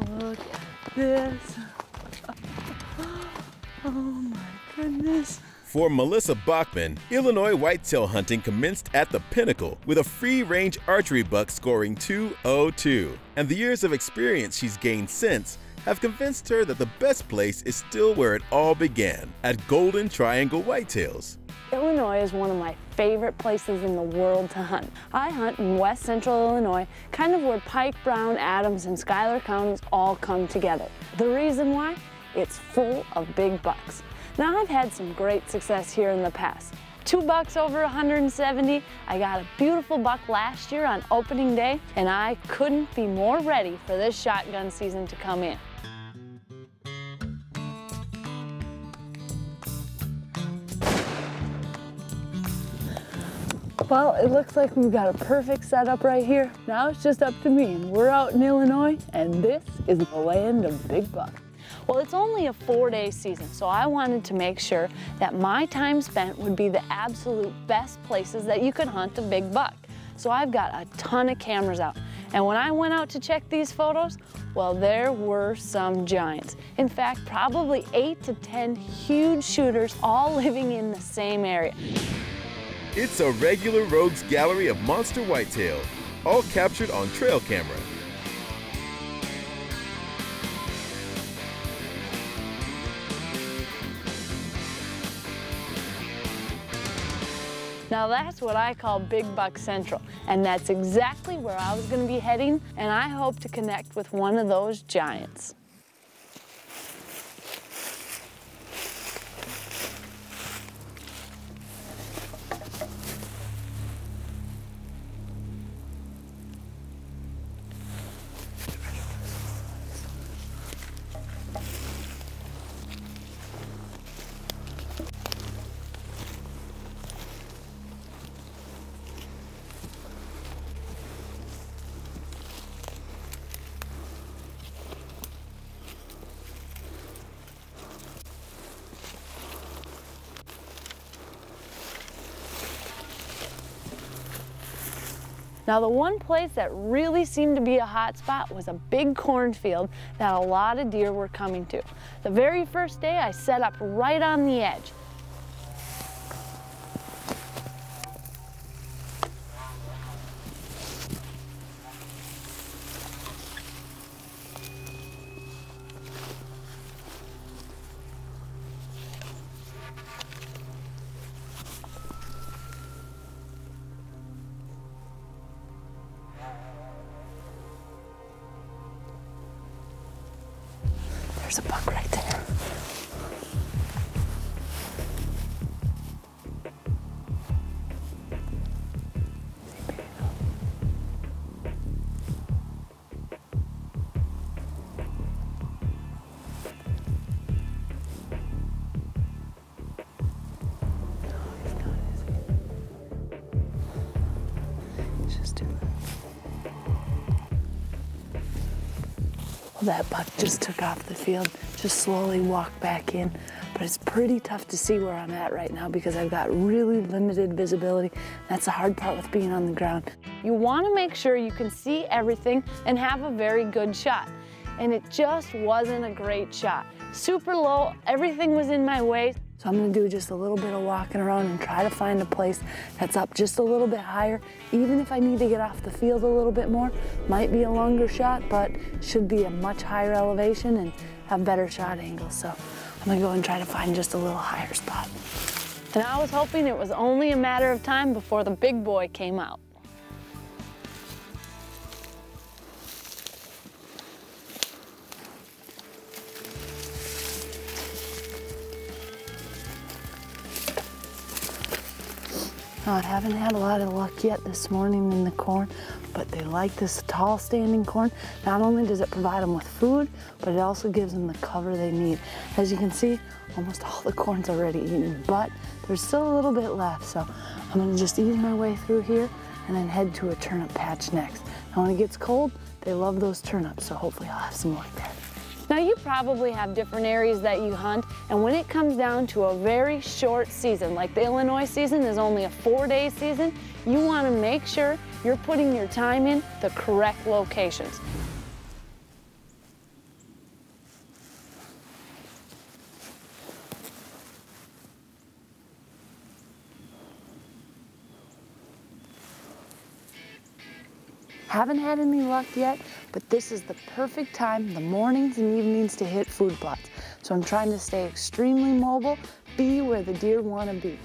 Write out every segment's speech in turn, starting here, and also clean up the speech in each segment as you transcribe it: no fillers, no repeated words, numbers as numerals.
Look at this. Oh my goodness. For Melissa Bachman, Illinois whitetail hunting commenced at the pinnacle with a free-range archery buck scoring .202. And the years of experience she's gained since have convinced her that the best place is still where it all began, at Golden Triangle Whitetails. Illinois is one of my favorite places in the world to hunt. I hunt in west central Illinois, kind of where Pike, Brown, Adams, and Schuyler counties all come together. The reason why? It's full of big bucks. Now, I've had some great success here in the past. 2 bucks over 170. I got a beautiful buck last year on opening day, and I couldn't be more ready for this shotgun season to come in. Well, it looks like we've got a perfect setup right here. Now it's just up to me, and we're out in Illinois, and this is the land of big bucks. Well, it's only a 4-day season, so I wanted to make sure that my time spent would be the absolute best places that you could hunt a big buck. So I've got a ton of cameras out. And when I went out to check these photos, well, there were some giants. In fact, probably 8 to 10 huge shooters all living in the same area. It's a regular rogues gallery of monster whitetail, all captured on trail camera. Now that's what I call Big Buck Central, and that's exactly where I was going to be heading, and I hope to connect with one of those giants. Now, the one place that really seemed to be a hot spot was a big cornfield that a lot of deer were coming to. The very first day, I set up right on the edge. There's a buck right there. That buck just took off the field, just slowly walked back in. But it's pretty tough to see where I'm at right now because I've got really limited visibility. That's the hard part with being on the ground. You want to make sure you can see everything and have a very good shot. And it just wasn't a great shot. Super low, everything was in my way. So I'm gonna do just a little bit of walking around and try to find a place that's up just a little bit higher. Even if I need to get off the field a little bit more, might be a longer shot, but should be a much higher elevation and have better shot angles. So I'm gonna go and try to find just a little higher spot. And I was hoping it was only a matter of time before the big boy came out. Now, I haven't had a lot of luck yet this morning in the corn, but they like this tall standing corn. Not only does it provide them with food, but it also gives them the cover they need. As you can see, almost all the corn's already eaten, but there's still a little bit left. So I'm gonna just ease my way through here and then head to a turnip patch next. Now when it gets cold, they love those turnips, so hopefully I'll have some luck there. Now you probably have different areas that you hunt, and when it comes down to a very short season, like the Illinois season is only a 4-day season, you want to make sure you're putting your time in the correct locations. Haven't had any luck yet, but this is the perfect time, the mornings and evenings, to hit food plots. So I'm trying to stay extremely mobile, be where the deer want to be.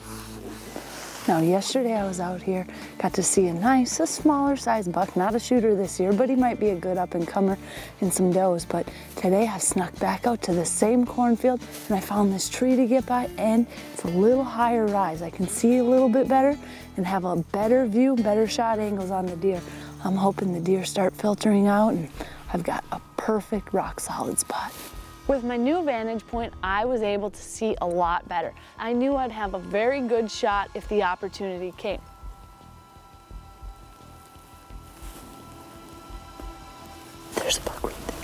Now yesterday I was out here, got to see a smaller size buck, not a shooter this year, but he might be a good up and comer in some does. But today I snuck back out to the same cornfield and I found this tree to get by, and it's a little higher rise. I can see a little bit better and have a better view, better shot angles on the deer. I'm hoping the deer start filtering out and I've got a perfect rock solid spot. With my new vantage point, I was able to see a lot better. I knew I'd have a very good shot if the opportunity came. There's a buck right there.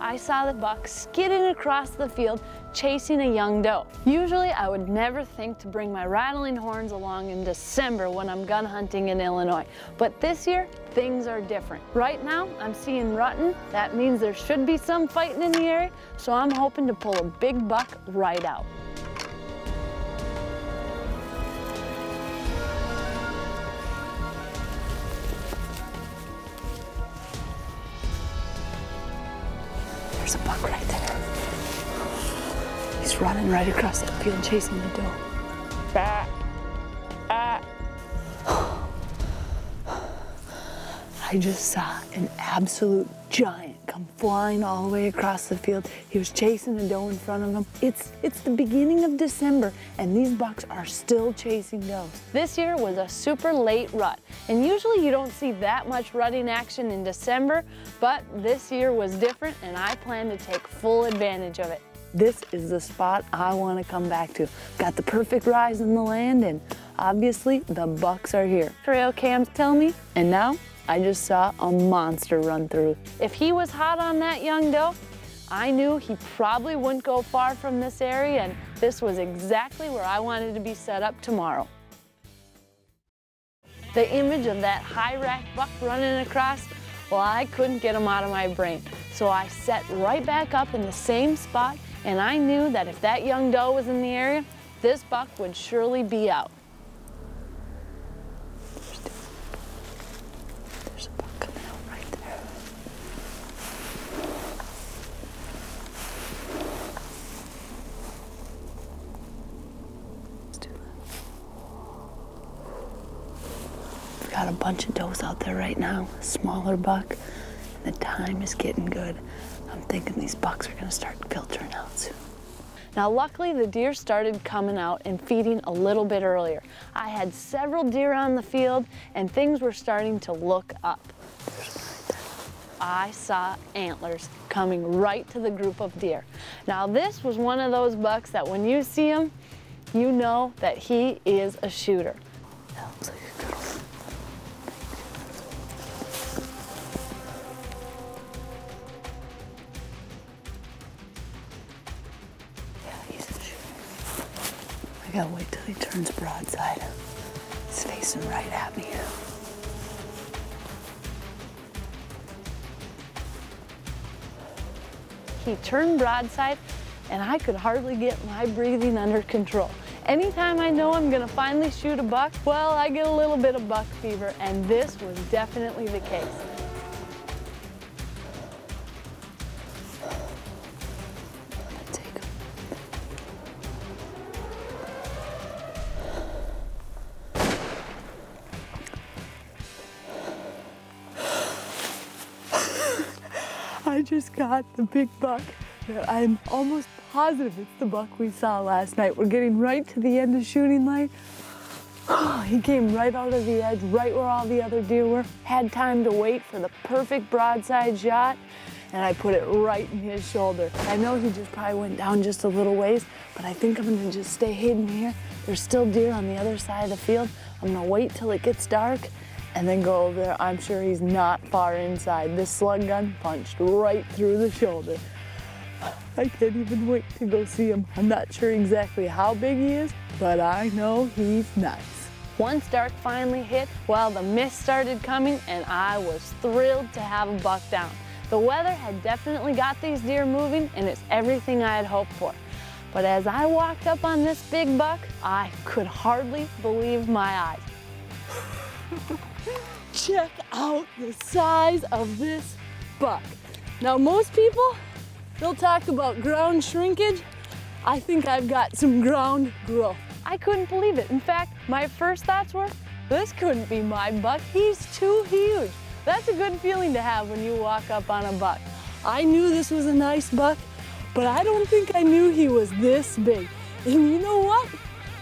I saw the buck skidding across the field, chasing a young doe. Usually I would never think to bring my rattling horns along in December when I'm gun hunting in Illinois. But this year, things are different. Right now, I'm seeing rutting. That means there should be some fighting in the area, so I'm hoping to pull a big buck right out. There's a buck right there. He's running right across the field, chasing the doe. I just saw an absolute giant come flying all the way across the field. He was chasing a doe in front of him. It's the beginning of December, and these bucks are still chasing does. This year was a super late rut, and usually you don't see that much rutting action in December, but this year was different, and I plan to take full advantage of it. This is the spot I want to come back to. Got the perfect rise in the land, and obviously the bucks are here. Trail cams tell me, and now I just saw a monster run through. If he was hot on that young doe, I knew he probably wouldn't go far from this area, and this was exactly where I wanted to be set up tomorrow. The image of that high-racked buck running across, well, I couldn't get him out of my brain. So I set right back up in the same spot, and I knew that if that young doe was in the area, this buck would surely be out. There's a buck coming out right there. Let's do that. We've got a bunch of does out there right now, a smaller buck. The time is getting good. I'm thinking these bucks are gonna start filtering out soon. Now luckily the deer started coming out and feeding a little bit earlier. I had several deer on the field and things were starting to look up. I saw antlers coming right to the group of deer. Now this was one of those bucks that when you see him, you know that he is a shooter. That looks like a good one. I gotta wait till he turns broadside. He's facing right at me. He turned broadside and I could hardly get my breathing under control. Anytime I know I'm gonna finally shoot a buck, well, I get a little bit of buck fever, and this was definitely the case. I just got the big buck. I'm almost positive it's the buck we saw last night. We're getting right to the end of shooting line. He came right out of the edge, right where all the other deer were. Had time to wait for the perfect broadside shot, and I put it right in his shoulder. I know he just probably went down just a little ways, but I think I'm gonna just stay hidden here. There's still deer on the other side of the field. I'm gonna wait till it gets dark and then go over there. I'm sure he's not far inside. This slug gun punched right through the shoulder. I can't even wait to go see him. I'm not sure exactly how big he is, but I know he's nice. Once dark finally hit, well, the mist started coming and I was thrilled to have a buck down. The weather had definitely got these deer moving, and it's everything I had hoped for. But as I walked up on this big buck, I could hardly believe my eyes. Check out the size of this buck. Now most people, they'll talk about ground shrinkage. I think I've got some ground growth. I couldn't believe it. In fact, my first thoughts were, this couldn't be my buck. He's too huge. That's a good feeling to have when you walk up on a buck. I knew this was a nice buck, but I don't think I knew he was this big. And you know what?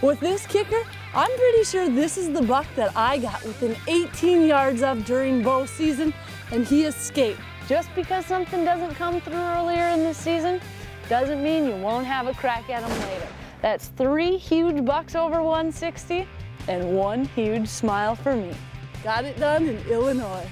With this kicker, I'm pretty sure this is the buck that I got within 18 yards of during bow season, and he escaped. Just because something doesn't come through earlier in the season doesn't mean you won't have a crack at him later. That's 3 huge bucks over 160 and 1 huge smile for me. Got it done in Illinois.